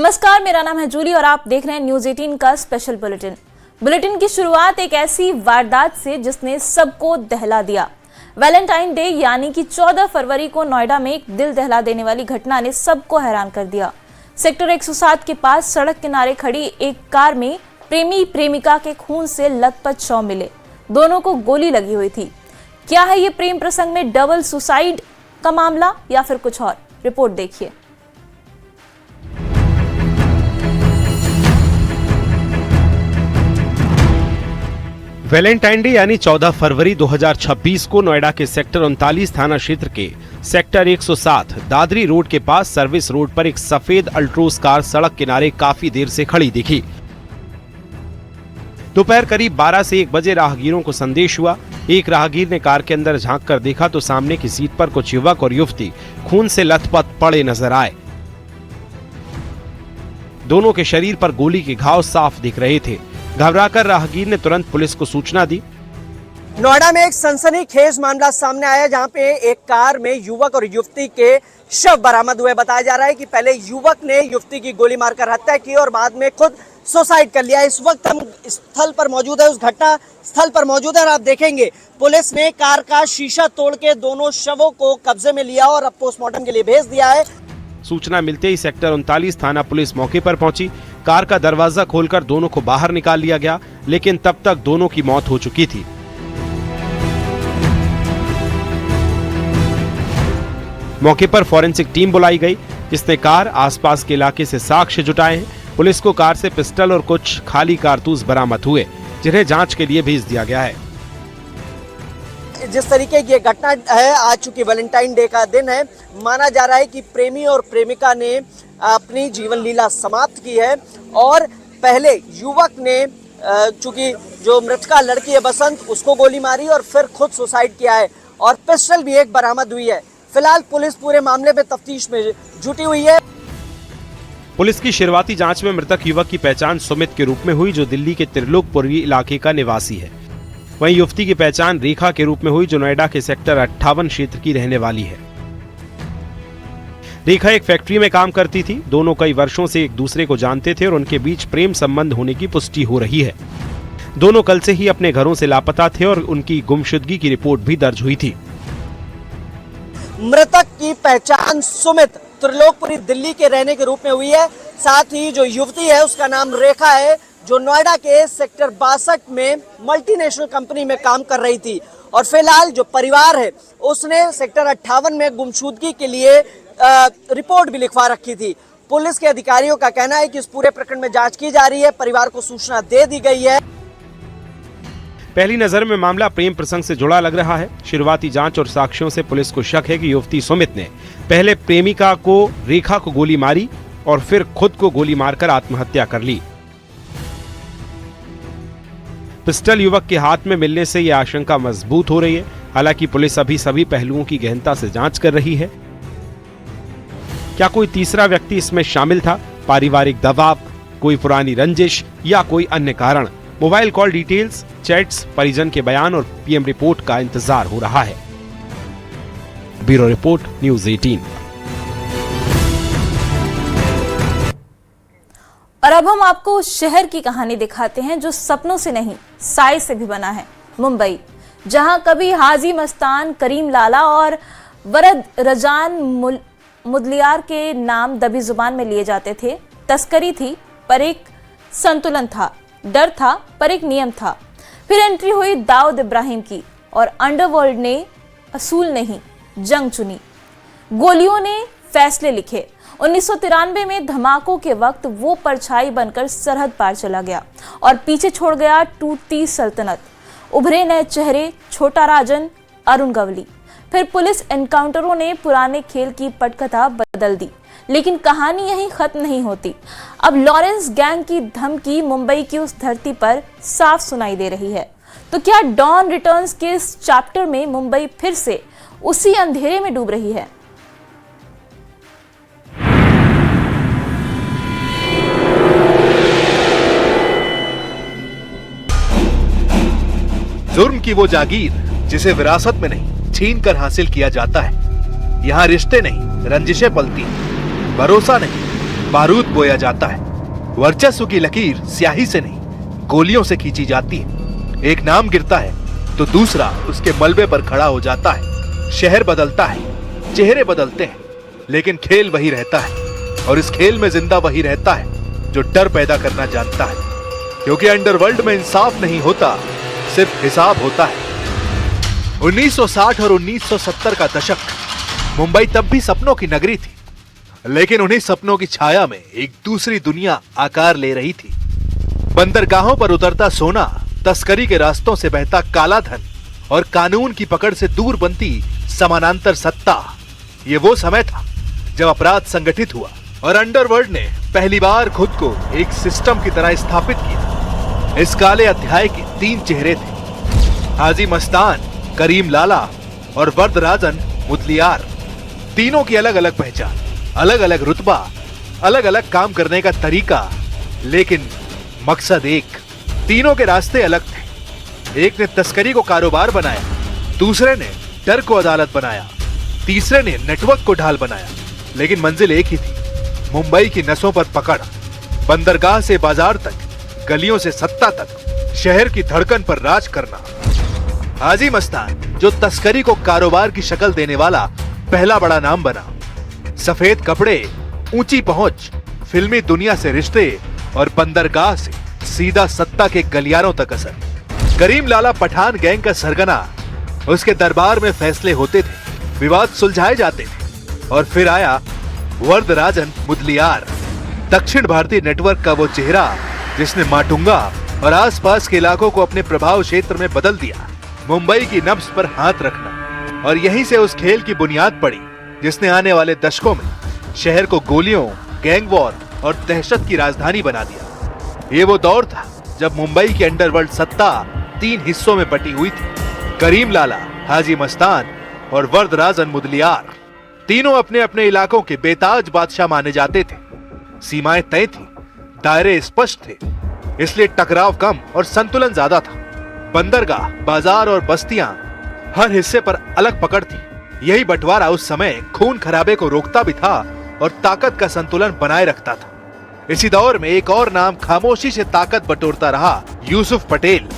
नमस्कार, मेरा नाम है जूली और आप देख रहे हैं न्यूज 18 का स्पेशल बुलेटिन की शुरुआत एक ऐसी वारदात से जिसने सबको दहला दिया। वैलेंटाइन डे यानी कि 14 फरवरी को नोएडा में एक दिल दहला देने वाली घटना ने सबको हैरान कर दिया। सेक्टर 107 के पास सड़क किनारे खड़ी एक कार में प्रेमी प्रेमिका के खून से लथपथ शव मिले। दोनों को गोली लगी हुई थी। क्या है ये प्रेम प्रसंग में डबल सुसाइड का मामला या फिर कुछ और? रिपोर्ट देखिए। वैलेंटाइन डे यानी 14 फरवरी 2026 को नोएडा के सेक्टर 39 थाना क्षेत्र के सेक्टर 107 दादरी रोड के पास सर्विस रोड पर एक सफेद अल्ट्रोस कार सड़क किनारे काफी देर से खड़ी दिखी। दोपहर करीब 12 से 1 बजे राहगीरों को संदेश हुआ। एक राहगीर ने कार के अंदर झांक कर देखा तो सामने की सीट पर कुछ युवक और युवती खून से लथपथ पड़े नजर आए। दोनों के शरीर पर गोली के घाव साफ दिख रहे थे। घबराकर राहगीर ने तुरंत पुलिस को सूचना दी। नोएडा में एक सनसनीखेज मामला सामने आया जहां पे एक कार में युवक और युवती के शव बरामद हुए। बताया जा रहा है कि पहले युवक ने युवती की गोली मारकर हत्या की और बाद में खुद सुसाइड कर लिया। इस वक्त हम स्थल पर मौजूद है, उस घटना स्थल पर मौजूद है और आप देखेंगे पुलिस ने कार का शीशा तोड़ के दोनों शवों को कब्जे में लिया और अब पोस्टमार्टम के लिए भेज दिया है। सूचना मिलते ही सेक्टर 39 थाना पुलिस मौके पर पहुंची। कार का दरवाजा खोलकर दोनों को बाहर निकाल लिया गया, लेकिन तब तक दोनों की मौत हो चुकी थी। मौके पर फॉरेंसिक टीम बुलाई गई, जिसने कार आसपास के इलाके से साक्ष्य जुटाए हैं। पुलिस को कार से पिस्टल और कुछ खाली कारतूस बरामद हुए, जिन्हें जांच के लिए भेज दिया गया है। जिस तरीके की घटना है, आज चूंकि वैलेंटाइन डे का दिन है, माना जा रहा है कि प्रेमी और प्रेमिका ने अपनी जीवन लीला समाप्त की है और पहले युवक ने चूंकि जो मृतका लड़की है बसंत, उसको गोली मारी और फिर खुद सुसाइड किया है और पिस्टल भी एक बरामद हुई है। फिलहाल पुलिस पूरे मामले में तफ्तीश में जुटी हुई है। पुलिस की शुरुआती जांच में मृतक युवक की पहचान सुमित के रूप में हुई, जो दिल्ली के त्रिलोकपुरी इलाके का निवासी है। वहीं युवती की पहचान रेखा के रूप में हुई, जो नोएडा के सेक्टर 58 क्षेत्र की रहने वाली है। रेखा एक फैक्ट्री में काम करती थी। दोनों कई वर्षों से एक दूसरे को जानते थे और उनके बीच प्रेम संबंध होने की पुष्टि हो रही है। दोनों कल से ही अपने घरों से लापता थे और उनकी गुमशुदगी की रिपोर्ट भी दर्ज हुई थी। मृतक की पहचान सुमित त्रिलोकपुरी दिल्ली के रहने के रूप में हुई है। साथ ही जो युवती है उसका नाम रेखा है, जो नोएडा के सेक्टर 62 में मल्टीनेशनल कंपनी में काम कर रही थी और फिलहाल जो परिवार है उसने सेक्टर 58 में गुमशुदगी के लिए रिपोर्ट भी लिखवा रखी थी। पुलिस के अधिकारियों का कहना है कि इस पूरे प्रकरण में जांच की जा रही है। परिवार को सूचना दे दी गई है। पहली नजर में मामला प्रेम प्रसंग से जुड़ा लग रहा है। शुरुआती जांच और साक्ष्यों से पुलिस को शक है कि युवती सुमित ने पहले प्रेमिका को रेखा को गोली मारी और फिर खुद को गोली मारकर आत्महत्या कर ली। पिस्टल युवक के हाथ में मिलने से यह आशंका मजबूत हो रही है। हालांकि पुलिस अभी सभी पहलुओं की गहनता से जांच कर रही है। क्या कोई तीसरा व्यक्ति इसमें शामिल था? पारिवारिक दबाव, कोई पुरानी रंजिश या कोई अन्य कारण? मोबाइल कॉल डिटेल्स, चैट्स, परिजन के बयान और पीएम रिपोर्ट का इंतजार हो रहा है। Bureau report, news 18। और अब हम आपको उस शहर की कहानी दिखाते हैं जो सपनों से नहीं, साय से भी बना है। मुंबई, जहां कभी हाजी मस्तान, करीम लाला और वरद रजान मुदलियार के नाम दबी जुबान में लिए जाते थे। तस्करी थी पर एक संतुलन था, डर था पर एक नियम था। फिर एंट्री हुई दाऊद इब्राहिम की और अंडरवर्ल्ड ने असूल नहीं, जंग चुनी। गोलियों ने फैसले लिखे। 1993 में धमाकों के वक्त वो परछाई बनकर सरहद पार चला गया और पीछे छोड़ गया टूटती सल्तनत। उभरे नए चेहरे, छोटा राजन, अरुण गवली। फिर पुलिस एनकाउंटरों ने पुराने खेल की पटकथा बदल दी, लेकिन कहानी यहीं खत्म नहीं होती। अब लॉरेंस गैंग की धमकी मुंबई की उस धरती पर साफ सुनाई दे रही है। तो क्या डॉन रिटर्न्स के इस चैप्टर में मुंबई फिर से उसी अंधेरे में डूब रही है? जुर्म की वो जागीर जिसे विरासत में नहीं छीन कर हासिल किया जाता है। यहाँ रिश्ते नहीं, रंजिशें पलती हैं, भरोसा नहीं, बारूद बोया जाता है। वर्चस्व की लकीर स्याही से नहीं, गोलियों से खींची जाती है। एक नाम गिरता है तो दूसरा उसके मलबे पर खड़ा हो जाता है। शहर बदलता है, चेहरे बदलते हैं, लेकिन खेल वही रहता है। और इस खेल में जिंदा वही रहता है जो डर पैदा करना जानता है, क्योंकि अंडरवर्ल्ड में इंसाफ नहीं होता, सिर्फ हिसाब होता है। 1960 और 1970 का दशक, मुंबई तब भी सपनों की नगरी थी, लेकिन उन्हीं सपनों की छाया में एक दूसरी दुनिया आकार ले रही थी। बंदरगाहों पर उतरता सोना, तस्करी के रास्तों से बहता काला धन और कानून की पकड़ से दूर बनती समानांतर सत्ता। ये वो समय था जब अपराध संगठित हुआ और अंडरवर्ल्ड ने पहली बार खुद को एक सिस्टम की तरह स्थापित किया। इस काले अध्याय के 3 चेहरे थे, हाजी मस्तान, करीम लाला और वरदराजन मुदलियार। तीनों की अलग अलग पहचान, अलग अलग रुतबा, अलग अलग काम करने का तरीका, लेकिन मकसद एक। तीनों के रास्ते अलग थे। एक ने तस्करी को कारोबार बनाया, दूसरे ने डर को अदालत बनाया, तीसरे ने नेटवर्क को ढाल बनाया, लेकिन मंजिल एक ही थी, मुंबई की नसों पर पकड़। बंदरगाह से बाजार तक, गलियों से सत्ता तक, शहर की धड़कन पर राज करना। हाजी मस्तान, जो तस्करी को कारोबार की शक्ल देने वाला पहला बड़ा नाम बना। सफेद कपड़े, ऊंची पहुंच, फिल्मी दुनिया से रिश्ते और बंदरगाह से सीधा सत्ता के गलियारों तक असर। करीम लाला पठान गैंग का सरगना। उसके दरबार में फैसले होते थे, विवाद सुलझाए जाते थे। और फिर आया वरदराजन मुदलियार, दक्षिण भारतीय नेटवर्क का वो चेहरा जिसने माटुंगा और आसपास के इलाकों को अपने प्रभाव क्षेत्र में बदल दिया। मुंबई की नब्ज पर हाथ रखना, और यहीं से उस खेल की बुनियाद पड़ी जिसने आने वाले दशकों में शहर को गोलियों, गैंग वॉर और दहशत की राजधानी बना दिया। ये वो दौर था जब मुंबई की अंडरवर्ल्ड सत्ता 3 हिस्सों में बटी हुई थी, करीम लाला, हाजी मस्तान और वरदराजन मुदलियार। तीनों अपने अपने इलाकों के बेताज बादशाह माने जाते थे। सीमाएं तय थी, दायरे स्पष्ट थे, इसलिए टकराव कम और संतुलन ज्यादा था। बंदरगाह, बाजार और बस्तियां, हर हिस्से पर अलग पकड़ थी। यही बंटवारा उस समय खून खराबे को रोकता भी था और ताकत का संतुलन बनाए रखता था। इसी दौर में एक और नाम खामोशी से ताकत बटोरता रहा, यूसुफ पटेल।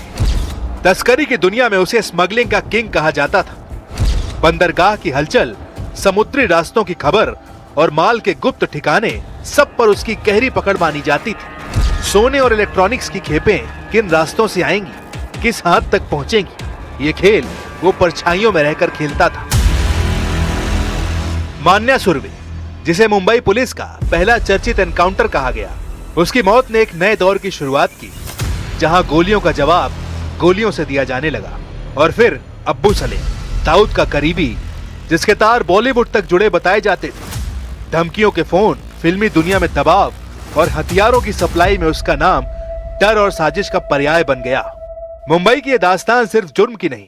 तस्करी की दुनिया में उसे स्मगलिंग का किंग कहा जाता था। बंदरगाह की हलचल, समुद्री रास्तों की खबर और माल के गुप्त ठिकाने, सब पर उसकी गहरी पकड़ मानी जाती थी। सोने और इलेक्ट्रॉनिक्स की खेपें किन रास्तों से आएंगी, किस हद तक पहुंचेंगी, ये खेल वो परछाइयों में रहकर खेलता था। मान्या सुरवे, जिसे मुंबई पुलिस का पहला चर्चित एनकाउंटर कहा गया, उसकी मौत ने एक नए दौर की शुरुआत की, जहां गोलियों का जवाब गोलियों से दिया जाने लगा। और फिर अब्बू सलेम, दाऊद का करीबी, जिसके तार बॉलीवुड तक जुड़े बताए जाते थे। धमकियों के फोन, फिल्मी दुनिया में दबाव और हथियारों की सप्लाई में उसका नाम डर और साजिश का पर्याय बन गया। मुंबई की यह दास्तान सिर्फ जुर्म की नहीं,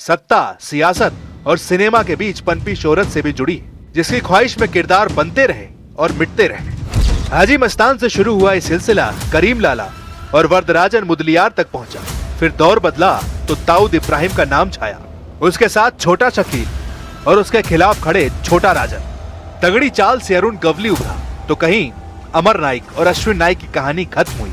सत्ता, सियासत और सिनेमा के बीच पनपी शोहरत से भी जुड़ी, जिसकी ख्वाहिश में किरदार बनते रहे और मिटते रहे। हाजी मस्तान से शुरू हुआ ये सिलसिला करीम लाला और वरदराजन मुदलियार तक पहुंचा। फिर दौर बदला तो दाऊद इब्राहिम का नाम छाया, उसके साथ छोटा शकील और उसके खिलाफ खड़े छोटा राजन। तगड़ी चाल से अरुण गवली उभरा तो कहीं अमर नाइक और अश्विन नाइक की कहानी खत्म हुई।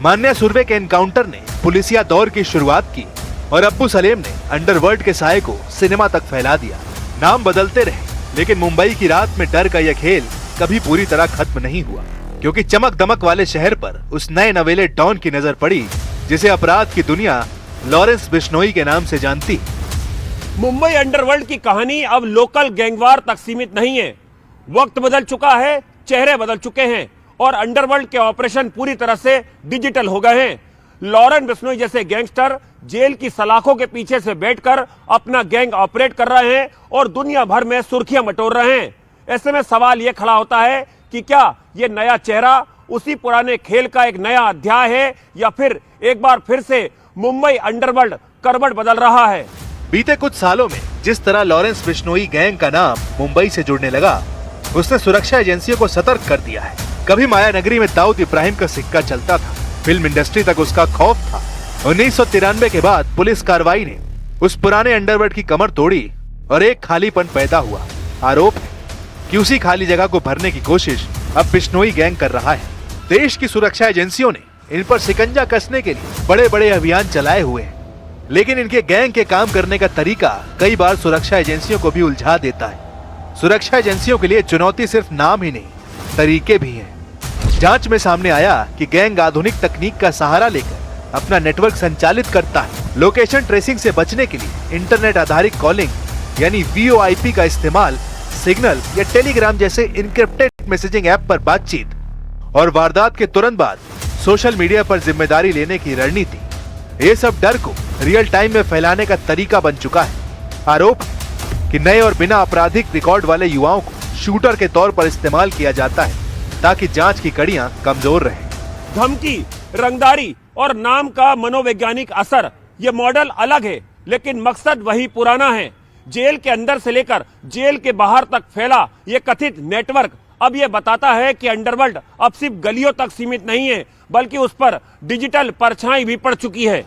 मान्या सुरवे के एनकाउंटर ने पुलिसिया दौर की शुरुआत की और अब्बू सलेम ने अंडरवर्ल्ड के साये को सिनेमा तक फैला दिया। नाम बदलते रहे, लेकिन मुंबई की रात में डर का यह खेल कभी पूरी तरह खत्म नहीं हुआ, क्योंकि चमक दमक वाले शहर पर उस नए नवेले डॉन की नजर पड़ी जिसे अपराध की दुनिया लॉरेंस बिश्नोई के नाम से जानती। मुंबई अंडरवर्ल्ड की कहानी अब लोकल गैंगवार तक सीमित नहीं है। वक्त बदल चुका है, चेहरे बदल चुके हैं और अंडरवर्ल्ड के ऑपरेशन पूरी तरह से डिजिटल हो गए हैं। लॉरेंस बिश्नोई जैसे गैंगस्टर जेल की सलाखों के पीछे से बैठकर अपना गैंग ऑपरेट कर रहे हैं और दुनिया भर में सुर्खियां बटोर रहे हैं। ऐसे में सवाल यह खड़ा होता है कि क्या यह नया चेहरा उसी पुराने खेल का एक नया अध्याय है या फिर एक बार फिर से मुंबई अंडरवर्ल्ड करवट बदल रहा है। बीते कुछ सालों में जिस तरह लॉरेंस बिश्नोई गैंग का नाम मुंबई से जुड़ने लगा, उसने सुरक्षा एजेंसियों को सतर्क कर दिया है। कभी माया नगरी में दाऊद इब्राहिम का सिक्का चलता था, फिल्म इंडस्ट्री तक उसका खौफ था। 1993 के बाद पुलिस कार्रवाई ने उस पुराने अंडरवर्ल्ड की कमर तोड़ी और एक खालीपन पैदा हुआ। आरोप है कि उसी खाली जगह को भरने की कोशिश अब बिश्नोई गैंग कर रहा है। देश की सुरक्षा एजेंसियों ने इन पर शिकंजा कसने के लिए बड़े बड़े अभियान चलाए हुए हैं, लेकिन इनके गैंग के काम करने का तरीका कई बार सुरक्षा एजेंसियों को भी उलझा देता है। सुरक्षा एजेंसियों के लिए चुनौती सिर्फ नाम ही नहीं, तरीके भी हैं। जांच में सामने आया कि गैंग आधुनिक तकनीक का सहारा लेकर अपना नेटवर्क संचालित करता है। लोकेशन ट्रेसिंग से बचने के लिए इंटरनेट आधारित कॉलिंग यानी VoIP का इस्तेमाल, सिग्नल या टेलीग्राम जैसे इनक्रिप्टेड मैसेजिंग ऐप पर बातचीत और वारदात के तुरंत बाद सोशल मीडिया पर जिम्मेदारी लेने की रणनीति, ये सब डर को रियल टाइम में फैलाने का तरीका बन चुका है। आरोप कि नए और बिना आपराधिक रिकॉर्ड वाले युवाओं को शूटर के तौर पर इस्तेमाल किया जाता है ताकि जांच की कड़ियां कमजोर रहें। धमकी, रंगदारी और नाम का मनोवैज्ञानिक असर, ये मॉडल अलग है लेकिन मकसद वही पुराना है। जेल के अंदर से लेकर जेल के बाहर तक फैला ये कथित नेटवर्क अब ये बताता है कि अंडरवर्ल्ड अब सिर्फ गलियों तक सीमित नहीं है, बल्कि उस पर डिजिटल परछाई भी पड़ चुकी है।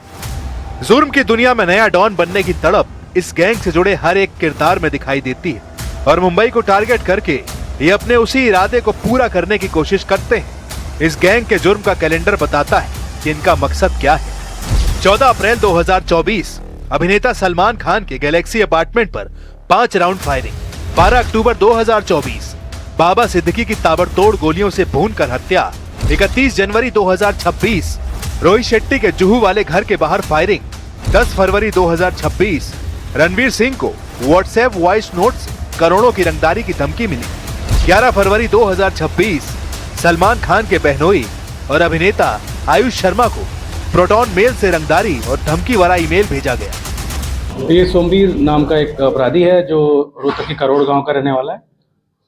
जुर्म की दुनिया में नया डॉन बनने की तड़प इस गैंग से जुड़े हर एक किरदार में दिखाई देती है और मुंबई को टारगेट करके ये अपने उसी इरादे को पूरा करने की कोशिश करते हैं। इस गैंग के जुर्म का कैलेंडर बताता है कि इनका मकसद क्या है। 14 अप्रैल 2024 अभिनेता सलमान खान के गैलेक्सी अपार्टमेंट पर 5 राउंड फायरिंग। 12 अक्टूबर 2024 बाबा सिद्दीकी की ताबड़तोड़ गोलियों से भूनकर हत्या। 31 जनवरी 2026 रोहित शेट्टी के जुहू वाले घर के बाहर फायरिंग। 10 फरवरी 2026 रणवीर सिंह को व्हाट्सएप वॉइस नोट से करोड़ों की रंगदारी की धमकी मिली। 11 फरवरी 2026 सलमान खान के बहनोई और अभिनेता आयुष शर्मा को प्रोटॉन मेल से रंगदारी और धमकी वाला ईमेल भेजा गया। ये सोमवीर नाम का एक अपराधी है जो रोहतक के करोड़ गांव का रहने वाला है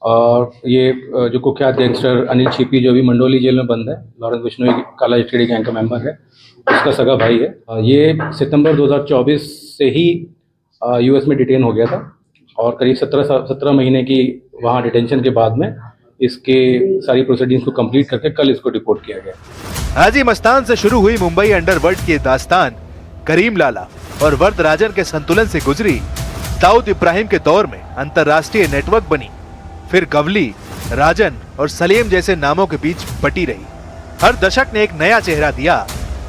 और ये जो कुख्यात गैंगस्टर अनिल छिपी जो भी मंडोली जेल में बंद है, लॉरेंस बिश्नोई काला स्टेडी गैंग का मेंबर है, उसका सगा भाई है। ये सितंबर 2024 से ही यूएस में डिटेन हो गया था और करीब 17 महीने की वहाँ डिटेंशन के बाद में इसके सारी प्रोसीडिंग्स को कंप्लीट करके कल इसको डिपोर्ट किया गया। हाजी मस्तान से शुरू हुई मुंबई अंडरवर्ल्ड की दास्तान करीम लाला और वरदराजन के संतुलन से गुजरी दाऊद इब्राहिम के दौर में अंतर्राष्ट्रीय नेटवर्क बनी, फिर गवली, राजन और सलीम जैसे नामों के बीच बटी रही। हर दशक ने एक नया चेहरा दिया,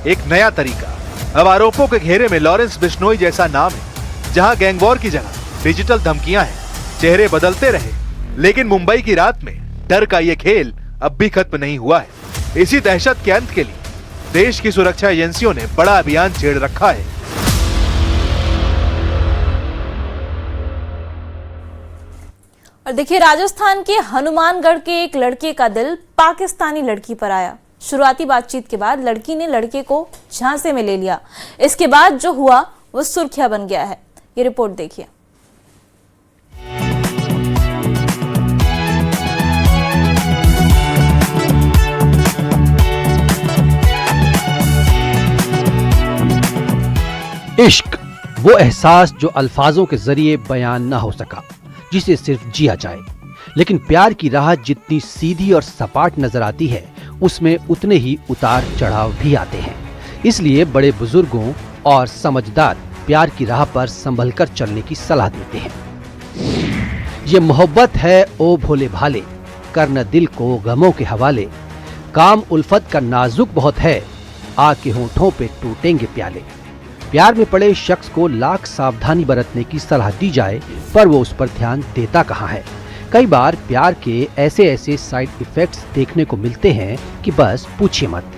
एक नया तरीका। अब आरोपों के घेरे में लॉरेंस बिश्नोई जैसा नाम है, जहां गैंगवॉर की जगह डिजिटल धमकियां हैं। चेहरे बदलते रहे, लेकिन मुंबई की रात में डर का ये खेल अब भी खत्म नहीं हुआ है। इसी दहशत के अंत के लिए देश की सुरक्षा एजेंसियों ने बड़ा अभियान छेड़ रखा है। और देखिए, राजस्थान के हनुमानगढ़ के एक लड़के का दिल पाकिस्तानी लड़की पर आया। शुरुआती बातचीत के बाद लड़की ने लड़के को झांसे में ले लिया। इसके बाद जो हुआ वो सुर्खियां बन गया है। ये रिपोर्ट देखिए। इश्क वो एहसास जो अल्फाजों के जरिए बयान ना हो सका, जिसे सिर्फ जिया जाए। लेकिन प्यार की राह जितनी सीधी और सपाट नजर आती है, उसमें उतने ही उतार चढ़ाव भी आते हैं। इसलिए बड़े बुजुर्गों और समझदार प्यार की राह पर संभल कर चलने की सलाह देते हैं। ये मोहब्बत है ओ भोले भाले, कर न दिल को गमों के हवाले। काम उल्फत का नाजुक बहुत है, आके होठों पे टूटेंगे प्याले। प्यार में पड़े शख्स को लाख सावधानी बरतने की सलाह दी जाए, पर वो उस पर ध्यान देता कहाँ है। कई बार प्यार के ऐसे साइड इफेक्ट्स देखने को मिलते हैं कि बस पूछिए मत।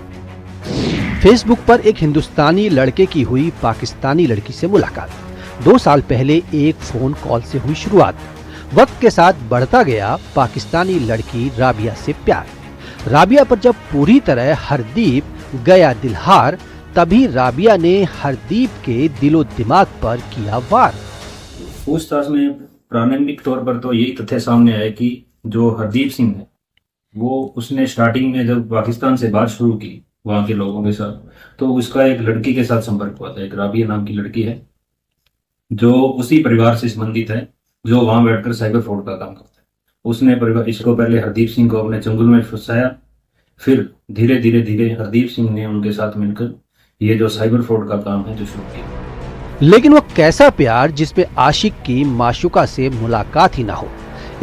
फेसबुक पर एक हिंदुस्तानी लड़के की हुई पाकिस्तानी लड़की से मुलाकात। 2 साल पहले एक फोन कॉल से हुई शुरुआत। वक्त के साथ बढ़ता गया पाकिस्तानी लड़की राबिया से प्यार। राबिया पर जब पूरी तरह हरदीप गया दिलहार, तभी राबिया ने हरदीप के दिलो दिमाग पर किया वार। पूछताछ में प्रारंभिक तौर पर तो यही तथ्य सामने आया कि जो हरदीप सिंह है वो उसने स्टार्टिंग में जब पाकिस्तान से बात शुरू की वहाँ के लोगों के साथ, तो उसका एक लड़की के साथ संपर्क हुआ था। एक राबिया नाम की लड़की है जो उसी परिवार से संबंधित है, जो वहाँ बैठकर साइबर फ्रॉड का काम करता है। उसने इसको पहले हरदीप सिंह को अपने चंगुल में फंसाया, फिर धीरे धीरे हरदीप सिंह ने उनके साथ मिलकर ये जो साइबर फ्रॉड का काम है जो शुरू किया। लेकिन वो कैसा प्यार जिसमें आशिक की माशुका से मुलाकात ही ना हो।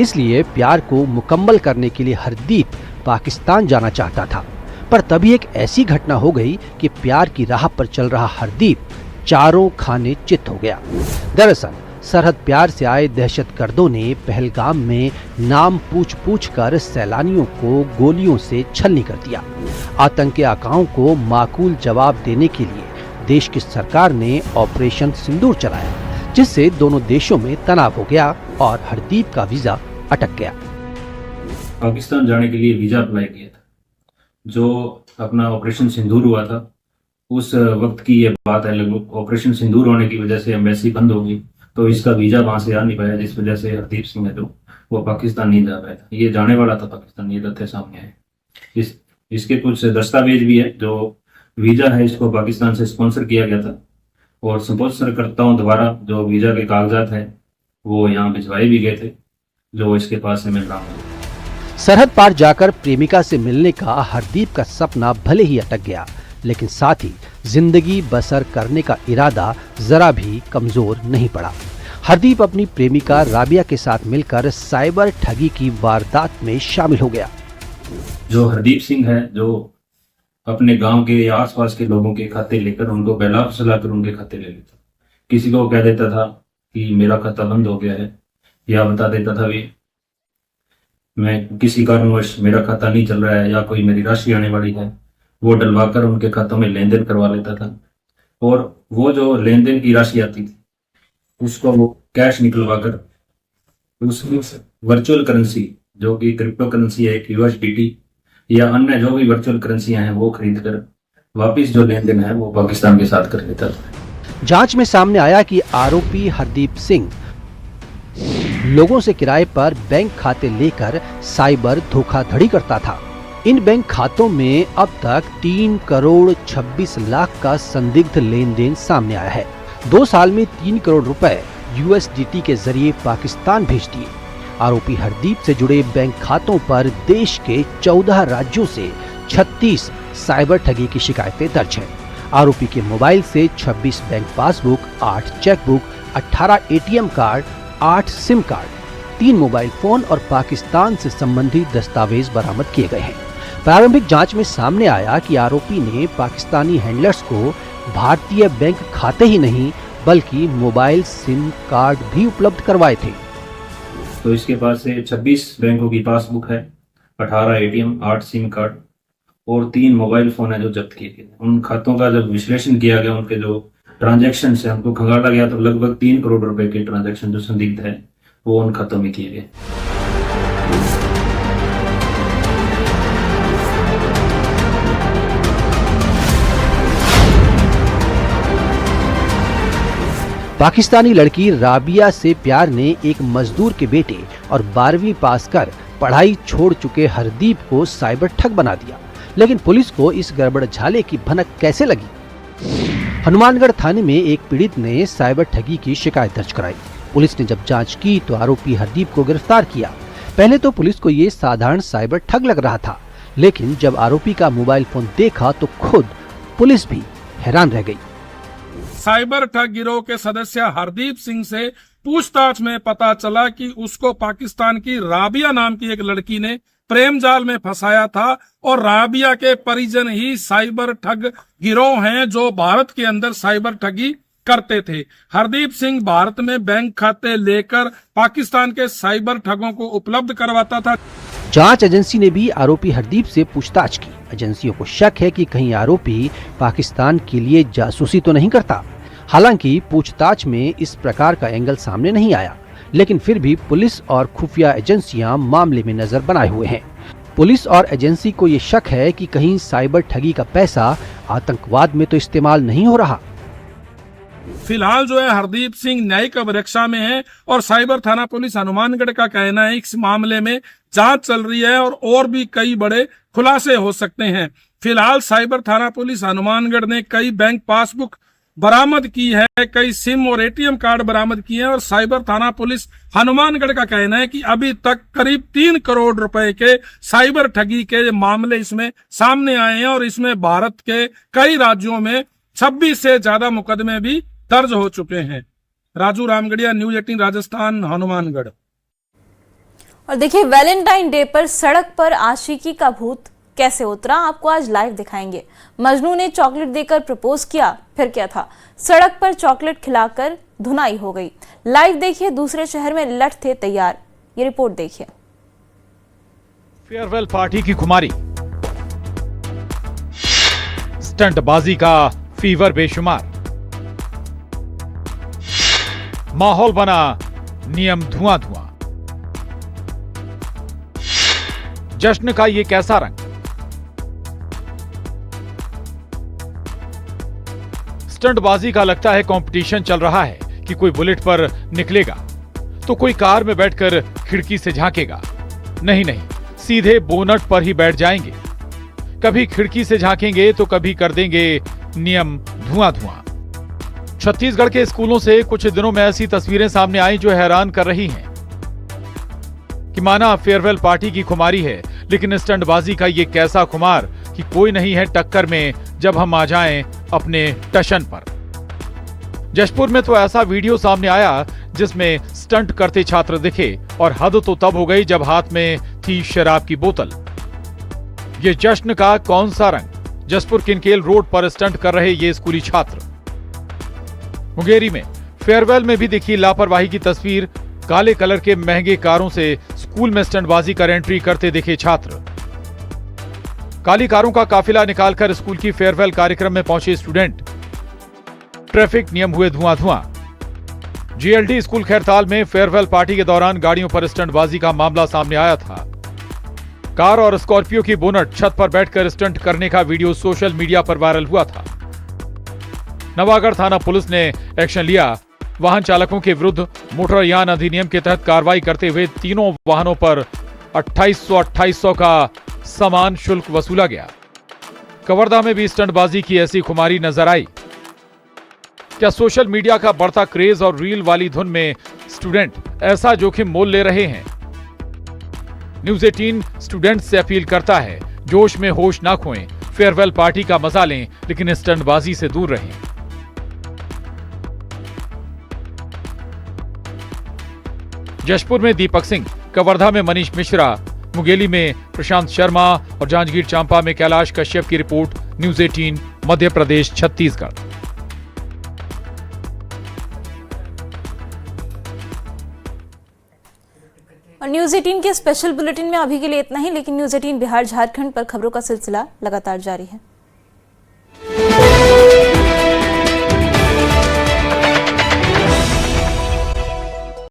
इसलिए प्यार को मुकम्मल करने के लिए हरदीप पाकिस्तान जाना चाहता था। पर तभी एक ऐसी घटना हो गई कि प्यार की राह पर चल रहा हरदीप चारों खाने चित हो गया। दरअसल सरहद प्यार से आए दहशतगर्दों ने पहलगाम में नाम पूछ कर सैलानियों को गोलियों से छलनी कर दिया। आतंकी आकाओं को माकूल जवाब देने के लिए देश की सरकार ने ऑपरेशन सिंदूर चलाया, जिससे दोनों देशों में तनाव हो गया और हरदीप का वीजा अटक गया। पाकिस्तान जाने के लिए वीजा अप्लाई किया था। जो अपना ऑपरेशन सिंदूर हुआ था उस वक्त की ये बात है। लगभग ऑपरेशन सिंदूर होने की वजह से एम्बेसी बंद हो गई, तो इसका वीजा वहां से आ नहीं पाया, जिस वजह से हरदीप सिंह है जो वो पाकिस्तान नहीं जा पाया था। ये जाने वाला था पाकिस्तान, ये तथ्य सामने है। इसके कुछ दस्तावेज भी है। जो वीजा है इसको पाकिस्तान से स्पॉन्सर किया गया था और स्पॉन्सरकर्ताओं द्वारा जो वीजा के कागजात हैं वो यहाँ भिजवाए भी गए थे, जो इसके पास है। मैं सरहद पार जाकर प्रेमिका से मिलने का हरदीप का सपना भले ही अटक गया, लेकिन साथ ही जिंदगी बसर करने का इरादा जरा भी कमजोर नहीं पड़ा। हरदीप अपनी प्रेमिका राबिया के साथ मिलकर साइबर ठगी की वारदात में शामिल हो गया। जो हरदीप सिंह है जो अपने गांव के या आसपास के लोगों के खाते लेकर उनको बहला फुसलाकर उनके खाते ले लेता। किसी को कह देता था कि मेरा खाता बंद हो गया है, या बता देता था भी मैं किसी कारणवश मेरा खाता नहीं चल रहा है या कोई मेरी राशि आने वाली है, वो डलवाकर उनके खातों में लेन देन करवा लेता था। और वो जो लेन देन की राशि आती थी उसको वो कैश निकलवा कर उस वर्चुअल करेंसी जो कि क्रिप्टो करेंसी है, USDT या अन्य जो भी वर्चुअल करेंसियां हैं वो खरीद कर वापिस जो लेन देन है वो पाकिस्तान के साथ कर लेता था। जांच में सामने आया कि आरोपी हरदीप सिंह लोगों से किराए पर बैंक खाते लेकर साइबर धोखाधड़ी करता था। इन बैंक खातों में अब तक 3 करोड़ 26 लाख का संदिग्ध लेन देन सामने आया है। 2 साल में 3 करोड़ रुपए USDT के जरिए पाकिस्तान भेज दिए। आरोपी हरदीप से जुड़े बैंक खातों पर देश के 14 राज्यों से 36 साइबर ठगी की शिकायतें दर्ज हैं। आरोपी के मोबाइल से 26 bank passbook, 8 chequebook, 18 ATM card, 8 SIM card, 3 mobile phone और पाकिस्तान से संबंधित दस्तावेज बरामद किए गए हैं। प्रारंभिक जांच में सामने आया कि आरोपी ने पाकिस्तानी हैंडलर्स को भारतीय बैंक खाते ही नहीं बल्कि मोबाइल सिम कार्ड भी उपलब्ध करवाए थे। तो इसके पास से 26 बैंकों की पासबुक है, 18 ATM, 8 सिम कार्ड और 3 मोबाइल फोन है जो जब्त किए गए। उन खातों का जब विश्लेषण किया गया, उनके जो ट्रांजैक्शन से हमको खंगाला गया, तो लगभग 3 करोड़ रुपए के ट्रांजैक्शन जो संदिग्ध है वो उन खातों में किए गए। पाकिस्तानी लड़की राबिया से प्यार ने एक मजदूर के बेटे और 12वीं पास कर पढ़ाई छोड़ चुके हरदीप को साइबर ठग बना दिया। लेकिन पुलिस को इस गड़बड़ झाले की भनक कैसे लगी? हनुमानगढ़ थाने में एक पीड़ित ने साइबर ठगी की शिकायत दर्ज कराई। पुलिस ने जब जांच की तो आरोपी हरदीप को गिरफ्तार किया। पहले तो पुलिस को ये साधारण साइबर ठग लग रहा था, लेकिन जब आरोपी का मोबाइल फोन देखा तो खुद पुलिस भी हैरान रह गई। साइबर ठग गिरोह के सदस्य हरदीप सिंह से पूछताछ में पता चला कि उसको पाकिस्तान की राबिया नाम की एक लड़की ने प्रेम जाल में फंसाया था और राबिया के परिजन ही साइबर ठग गिरोह हैं जो भारत के अंदर साइबर ठगी करते थे। हरदीप सिंह भारत में बैंक खाते लेकर पाकिस्तान के साइबर ठगों को उपलब्ध करवाता था। जांच एजेंसी ने भी आरोपी हरदीप से पूछताछ की। एजेंसियों को शक है कि कहीं आरोपी पाकिस्तान के लिए जासूसी तो नहीं करता। हालांकि पूछताछ में इस प्रकार का एंगल सामने नहीं आया, लेकिन फिर भी पुलिस और खुफिया एजेंसियां मामले में नजर बनाए हुए हैं। पुलिस और एजेंसी को ये शक है कि कहीं साइबर ठगी का पैसा आतंकवाद में तो इस्तेमाल नहीं हो रहा। फिलहाल जो है हरदीप सिंह न्यायिक अभिरक्षा में है और साइबर थाना पुलिस हनुमानगढ़ का कहना है इस मामले में जांच चल रही है और भी कई बड़े खुलासे हो सकते हैं। फिलहाल साइबर थाना पुलिस हनुमानगढ़ ने कई बैंक पासबुक बरामद की है, कई सिम और ATM कार्ड बरामद किए हैं और साइबर थाना पुलिस हनुमानगढ़ का कहना है कि अभी तक करीब 3 करोड़ रुपए के साइबर ठगी के मामले इसमें सामने आए हैं और इसमें भारत के कई राज्यों में 26 से ज्यादा मुकदमे भी दर्ज हो चुके हैं। राजू रामगढ़िया, न्यूज़ 18 राजस्थान, हनुमानगढ़। और देखिए, वैलेंटाइन डे पर सड़क पर आशिकी का भूत कैसे उतरा, आपको आज लाइव दिखाएंगे। मजनू ने चॉकलेट देकर प्रपोज किया, फिर क्या था, सड़क पर चॉकलेट खिलाकर धुनाई हो गई। लाइव देखिए, दूसरे शहर में लठ थे तैयार, ये रिपोर्ट देखिए। फेयरवेल पार्टी की खुमारी, स्टंटबाजी का फीवर बेशुमार, माहौल बना नियम धुआं धुआं। जश्न का ये कैसा रंग, स्टंटबाजी का लगता है कंपटीशन चल रहा है कि कोई बुलेट पर निकलेगा तो कोई कार में बैठकर खिड़की से झांकेगा। नहीं नहीं, सीधे बोनट पर ही बैठ जाएंगे। कभी खिड़की से झांकेंगे तो कभी कर देंगे नियम धुआं धुआं। छत्तीसगढ़ के स्कूलों से कुछ दिनों में ऐसी तस्वीरें सामने आई जो हैरान कर रही हैं कि माना फेयरवेल पार्टी की खुमारी है, लेकिन स्टंटबाजी का ये कैसा खुमार कि कोई नहीं है टक्कर में जब हम आ जाएं अपने टशन पर। जशपुर में तो ऐसा वीडियो सामने आया जिसमें स्टंट करते छात्र दिखे और हद तो तब हो गई जब हाथ में थी शराब की बोतल। ये जश्न का कौन सा रंग, जशपुर किनकेल रोड पर स्टंट कर रहे ये स्कूली छात्र। मुंगेरी में फेयरवेल में भी दिखी लापरवाही की तस्वीर, काले कलर के महंगे कारों से स्कूल में स्टंटबाजी कर एंट्री करते दिखे छात्र। काली कारों का काफिला निकालकर स्कूल की फेयरवेल कार्यक्रम में पहुंचे स्टूडेंट। ट्रैफिक नियम हुए धुआं धुआं। जीएलडी स्कूल खैरताल में फेयरवेल पार्टी के दौरान गाड़ियों पर स्टंटबाजी का मामला सामने आया था। कार और स्कॉर्पियो की बोनट छत पर बैठकर स्टंट करने का वीडियो सोशल मीडिया पर वायरल हुआ था। नवागढ़ थाना पुलिस ने एक्शन लिया। वाहन चालकों के विरुद्ध मोटरयान अधिनियम के तहत कार्रवाई करते हुए तीनों वाहनों पर 2800 का समान शुल्क वसूला गया। कवर्धा में भी स्टंटबाजी की ऐसी खुमारी नजर आई। क्या सोशल मीडिया का बढ़ता क्रेज और रील वाली धुन में स्टूडेंट ऐसा जोखिम मोल ले रहे हैं? न्यूज़ 18 स्टूडेंट्स से अपील करता है, जोश में होश ना खोएं, फेयरवेल पार्टी का मजा लें, लेकिन स्टंटबाजी से दूर रहें। जशपुर में दीपक सिंह, कवर्धा में मनीष मिश्रा, मुंगेली में प्रशांत शर्मा और जांजगीर चांपा में कैलाश कश्यप की रिपोर्ट। न्यूज़ 18 मध्य प्रदेश छत्तीसगढ़। और न्यूज़ 18 के स्पेशल बुलेटिन में अभी के लिए इतना ही, लेकिन न्यूज़ 18 बिहार झारखंड पर खबरों का सिलसिला लगातार जारी है।